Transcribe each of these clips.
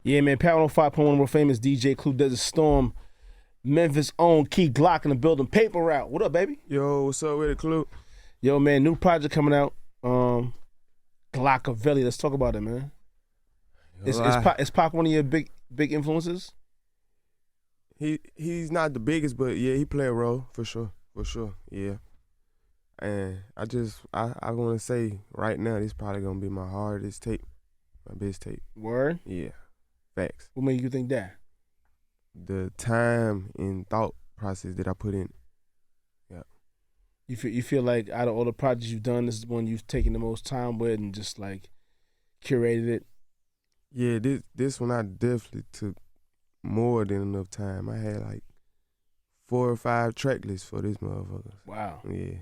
Yeah, man. Power 5.1, world famous DJ Clue Desert Storm. Memphis own Key Glock in the building. Paper route. What up, baby? Yo, what's up with it, Clue? Yo, man, new project coming out. Glockavelli. Let's talk about it, man. Is Pac one of your big influences? He's not the biggest, but yeah, he play a role for sure, yeah. And I want to say right now, this probably gonna be my hardest tape, my best tape. Word? Yeah, facts. What made you think that? The time and thought process that I put in. Yeah. You feel like out of all the projects you've done, this is one you've taken the most time with and just like curated it? Yeah, this one I definitely took more than enough time. I had like 4 or 5 track lists for this motherfucker. Wow. Yeah.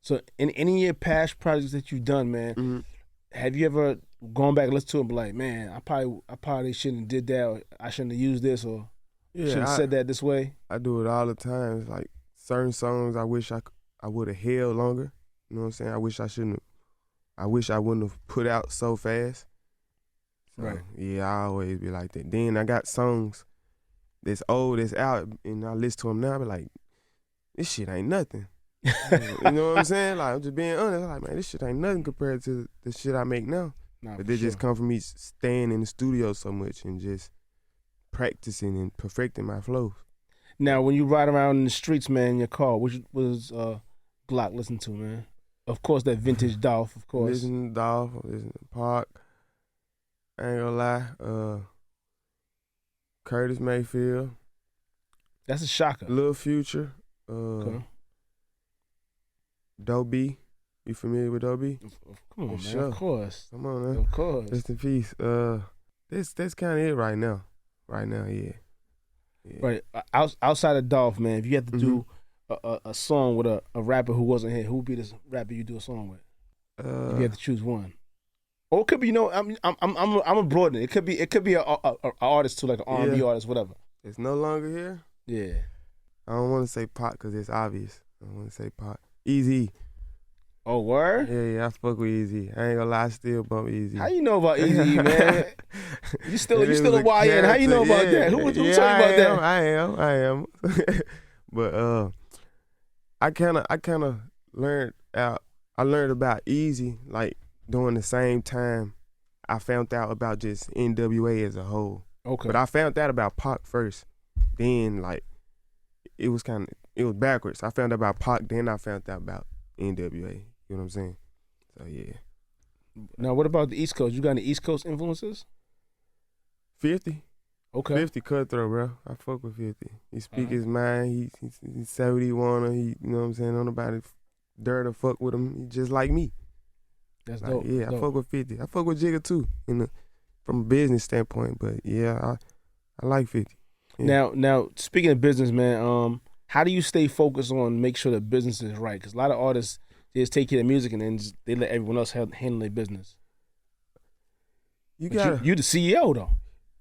So in any of your past projects that you've done, man, have you ever gone back and listened to it and be like, man, I probably shouldn't have did that, or I shouldn't have used this, or shouldn't have said that this way? I do it all the time. It's like certain songs I wish I would have held longer. You know what I'm saying? I wish I wouldn't have put out so fast. So, right. Yeah, I always be like that. Then I got songs that's old, that's out, and I listen to them now, I be like, this shit ain't nothing. You know what I'm saying? Like, I'm just being honest. I'm like, man, this shit ain't nothing compared to the shit I make now. Nah, but they just come from me staying in the studio so much and just practicing and perfecting my flows. Now, when you ride around in the streets, man, in your car, which was Glock listen to, man? Of course, that vintage Dolph, of course. Listen to Dolph, listen to Park. I ain't gonna lie. Curtis Mayfield. That's a shocker. Lil Future. Okay. Dobie. You familiar with Dobie? Come on, man. Sure. Of course. Come on, man. Of course. Rest in peace. That's kind of it right now. Right now, yeah. Right. Outside of Dolph, man, if you had to do a song with a rapper who wasn't here, who would be this rapper you do a song with? If you had to choose one. Or it could be, you know, I'm a broadening. It could be a artist too, like an R&B artist, whatever. It's no longer here. Yeah. I don't want to say Pac because it's obvious. I don't want to say Pac. Eazy-E. Oh, word? Yeah, I fuck with Eazy-E. I ain't gonna lie, I still bump Eazy-E. How you know about Eazy-E, man? you still a YN. How you know about that? Who told you about that? I am. But I kind of learned out. I learned about Eazy like during the same time I found out about just NWA as a whole. Okay. But I found out about Pac first. Then like it was backwards. I found out about Pac, then I found out about NWA. You know what I'm saying? So yeah. Now what about the East Coast? You got any East Coast influences? 50. Okay. 50 cutthroat, bro. I fuck with 50. He speak his mind. He say what he wanna. He, you know what I'm saying? Don't nobody dare to fuck with him. He just like me. That's like, dope. Yeah, That's I fuck with 50. I fuck with Jigga too, from a business standpoint. But yeah, I like 50. Yeah. Now speaking of business, man, how do you stay focused on make sure the business is right? Because a lot of artists they just take care of music and then they let everyone else handle their business. You the CEO though.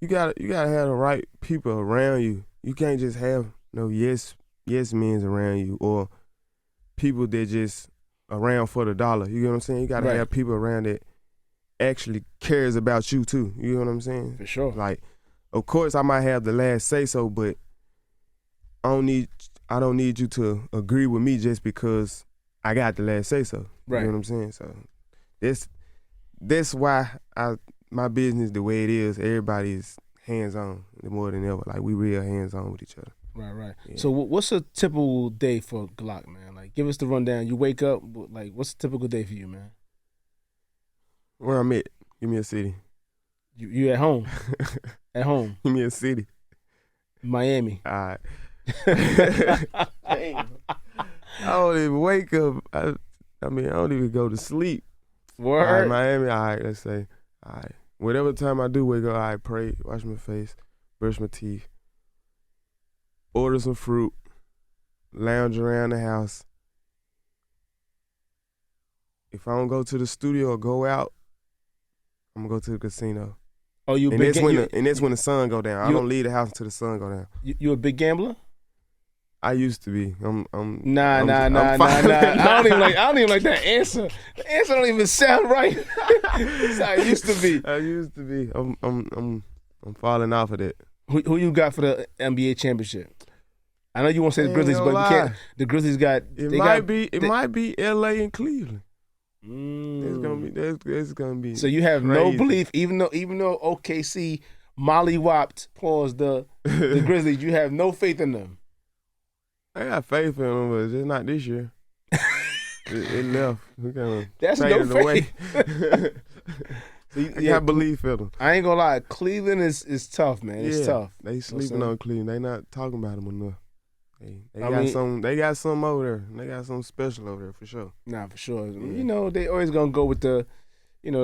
You gotta have the right people around you. You can't just have no yes men around you or people that just around for the dollar. You know what I'm saying? You gotta have people around that actually cares about you too. You know what I'm saying? For sure. Like, of course I might have the last say so, but I don't need you to agree with me just because I got the last say so. Right. You know what I'm saying? So that's why my business the way it is, everybody is hands-on more than ever. Like, we real hands-on with each other. Right. Yeah. So what's a typical day for Glock, man? Like, give us the rundown. You wake up, like, what's a typical day for you, man? Where I'm at, give me a city. You at home? At home? Give me a city. Miami. All right. I don't even wake up. I don't even go to sleep. Word. All right, Miami, all right, let's say. All right. Whatever time I do wake up, I pray, wash my face, brush my teeth, order some fruit, lounge around the house. If I don't go to the studio or go out, I'm gonna go to the casino. Oh, you and that's when the sun go down. I don't leave the house until the sun go down. You a big gambler? I used to be. Nah. I don't even like that answer. The answer don't even sound right. That's how I used to be. I used to be. I'm falling off of that. Who you got for the NBA championship? I know you won't say the Grizzlies, but you can't. The Grizzlies got. It might be LA and Cleveland. It's gonna be. So you have crazy. no belief, even though OKC mollywopped the Grizzlies, you have no faith in them. I got faith in them, but just not this year. it left. We kind of That's no faith. So I got belief in them. I ain't gonna lie, Cleveland is tough, man. It's tough. They sleeping on Cleveland. They not talking about them enough. They got something over there. They got something special over there for sure. Nah, for sure. Yeah. You know, they always gonna go with the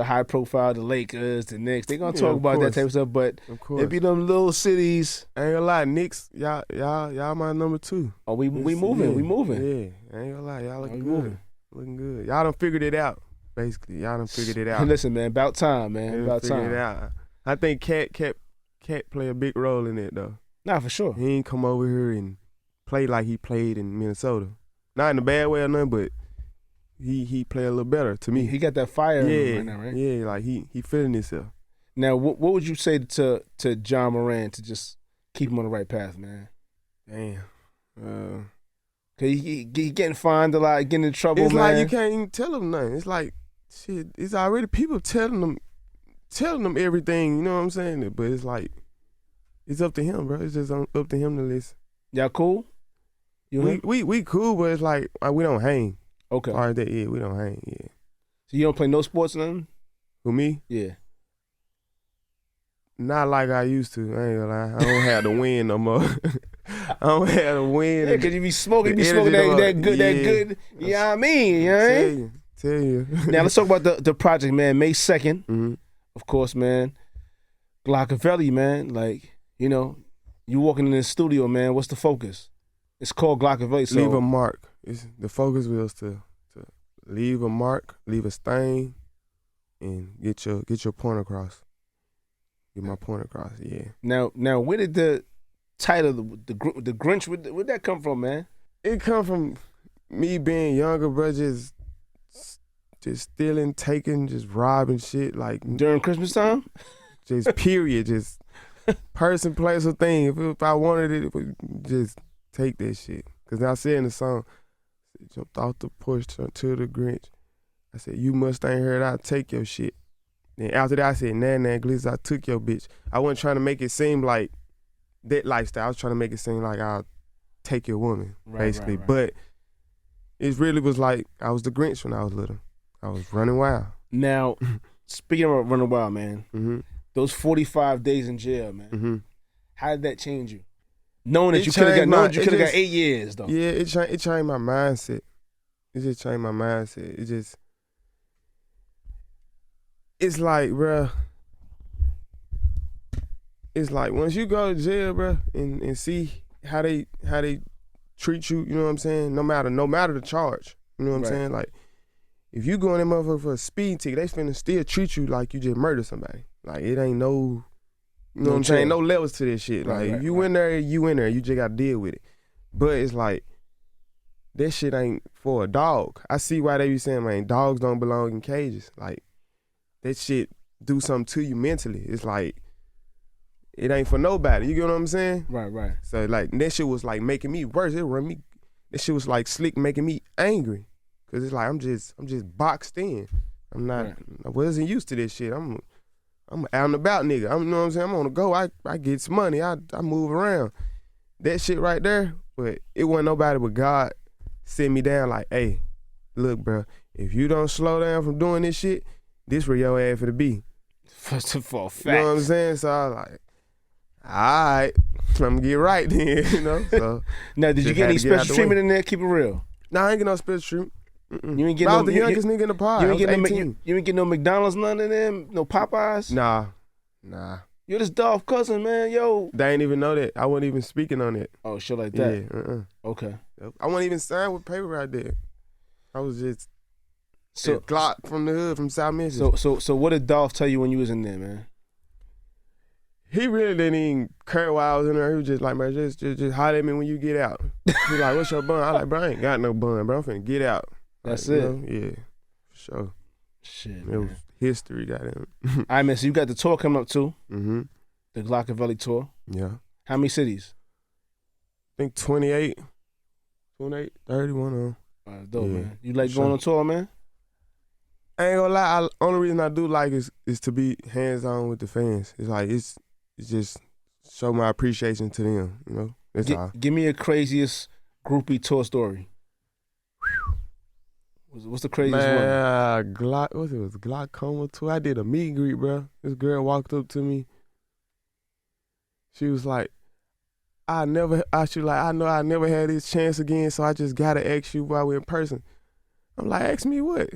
high profile, the Lakers, the Knicks. They gonna talk about that type of stuff, but it be them little cities. I ain't gonna lie, Knicks, y'all my number 2. Oh, we moving. Yeah, I ain't gonna lie, y'all looking good. Y'all done figured it out. Basically, y'all done figured it out. Listen, man, about time, man. About time. It out. I think Cat play a big role in it though. Nah, for sure. He ain't come over here and play like he played in Minnesota. Not in a bad way or nothing, but he play a little better to me. He got that fire in him right now, right? Yeah, like he feeling himself. Now, what would you say to Ja Morant to just keep him on the right path, man? Damn. He getting fined a lot, getting in trouble, it's man. Like you can't even tell him nothing. It's like, shit, it's already people telling them everything, you know what I'm saying? But it's like, it's up to him, bro. It's just up to him to listen. Y'all cool? We cool, but it's like we don't hang. Okay. All right, we don't hang, yeah. So you don't play no sports or nothing? Who, me? Yeah. Not like I used to, I ain't gonna lie. I don't have the win no more. I don't have the win. Yeah, because you be smoking that good. You know what I mean? You know what I mean? Tell you. Now, let's talk about the project, man. May 2nd, mm-hmm. Of course, man. Glockoma, man. Like, you walking in the studio, man. What's the focus? It's called Glockoma. So leave a mark. The focus was to leave a mark, leave a stain, and get your point across. Get my point across, yeah. Now, where did the title, the Grinch, where'd that come from, man? It come from me being younger, bro, just stealing, taking, just robbing shit, like during Christmas time. Just period, just person, place, or thing. If I wanted it would just take that shit. Cause I said in the song, jumped off the porch to the Grinch. I said, you Mustang heard I'll take your shit. Then after that, I said, nah, Glizz, I took your bitch. I wasn't trying to make it seem like that lifestyle. I was trying to make it seem like I'll take your woman, basically. Right. But it really was like I was the Grinch when I was little. I was running wild. Now, speaking of running wild, man, mm-hmm. those 45 days in jail, man, mm-hmm. how did that change you? Knowing that you could have got 8 years, though. Yeah, it changed my mindset. It just changed my mindset. It's like, bruh, it's like once you go to jail, bruh, and see how they treat you, you know what I'm saying? No matter the charge, you know what I'm saying? Like, if you go in that motherfucker for a speeding ticket, they finna still treat you like you just murdered somebody. Like, it ain't no, you know what I'm saying? No levels to this shit. Like, if you in there, you just gotta deal with it. But it's like, that shit ain't for a dog. I see why they be saying, man, dogs don't belong in cages. Like, that shit do something to you mentally. It's like, it ain't for nobody. You get what I'm saying? Right. So like that shit was like making me worse. That shit was like slick, making me angry. Cause it's like I'm just boxed in. I'm not. Right. I wasn't used to this shit. I'm out and about nigga. You know what I'm saying? I'm on the go. I get some money. I move around. That shit right there. But it wasn't nobody but God sit me down like, hey, look, bro, if you don't slow down from doing this shit, this where your ass finna be. First of all, facts. You know what I'm saying? So I was like, all right, I'm gonna get right then, you know? So now, did you get any special treatment in there? Keep it real. Nah, I ain't get no special treatment. You ain't get I was the youngest nigga in the pod. You ain't get no McDonald's, none of them? No Popeyes? Nah. You're this Dolph cousin, man, yo. They ain't even know that. I wasn't even speaking on it. Oh, shit like that? Yeah, Okay. I wasn't even signed with paper right there. I was just Glock from the hood, from South Memphis. So what did Dolph tell you when you was in there, man? He really didn't even care while I was in there. He was just like, man, just holler at me when you get out. He like, what's your bun? I like, bro, I ain't got no bun, bro. I'm finna get out. That's like, it. You know? Yeah, for sure. Shit, it was history, goddamn. All right, man, so you got the tour coming up too. Mm-hmm. The Glockavelli tour. Yeah. How many cities? I think 28, 30, one of them. Dope, Yeah, man. You like for going sure. on tour, man? I ain't gonna lie. Only reason I do like is to be hands on with the fans. It's like it's just show my appreciation to them. You know, that's all. Give me your craziest groupie tour story. What's the craziest one? Man, what it was Glockoma too. I did a meet and greet, bro. This girl walked up to me. She was like, I know I never had this chance again, so I just gotta ask you while we're in person. I'm like, ask me what?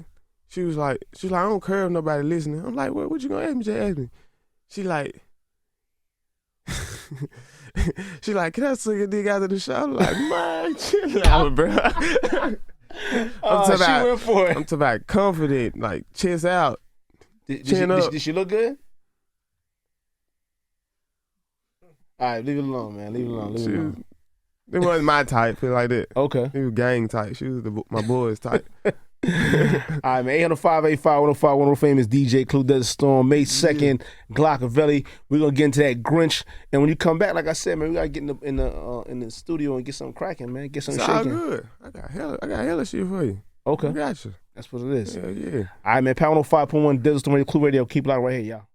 She was like, I don't care if nobody listening. I'm like, what you gonna ask me? Just ask me. She like, can I suck your dick after the show? I'm like, man, chill out, bro. She went for it. I'm talking about confident, like chest out, chin up. Did she look good? All right, leave it alone, man. Leave it alone. It wasn't my type, feel like that. Okay. He was gang type. She was my boys type. All right, man. 805-85105, famous DJ Clue Desert Storm, May 2nd, Glockavelli. We're gonna get into that Grinch, and when you come back, like I said, man, we gotta get in the studio and get something cracking, man. Get something shaking. It's all good. I got hella shit for you. Okay. I got you. That's what it is. Yeah. All right, man. Power 105.1 Desert Storm Radio, ClueRadio. Keep it locked right here, y'all.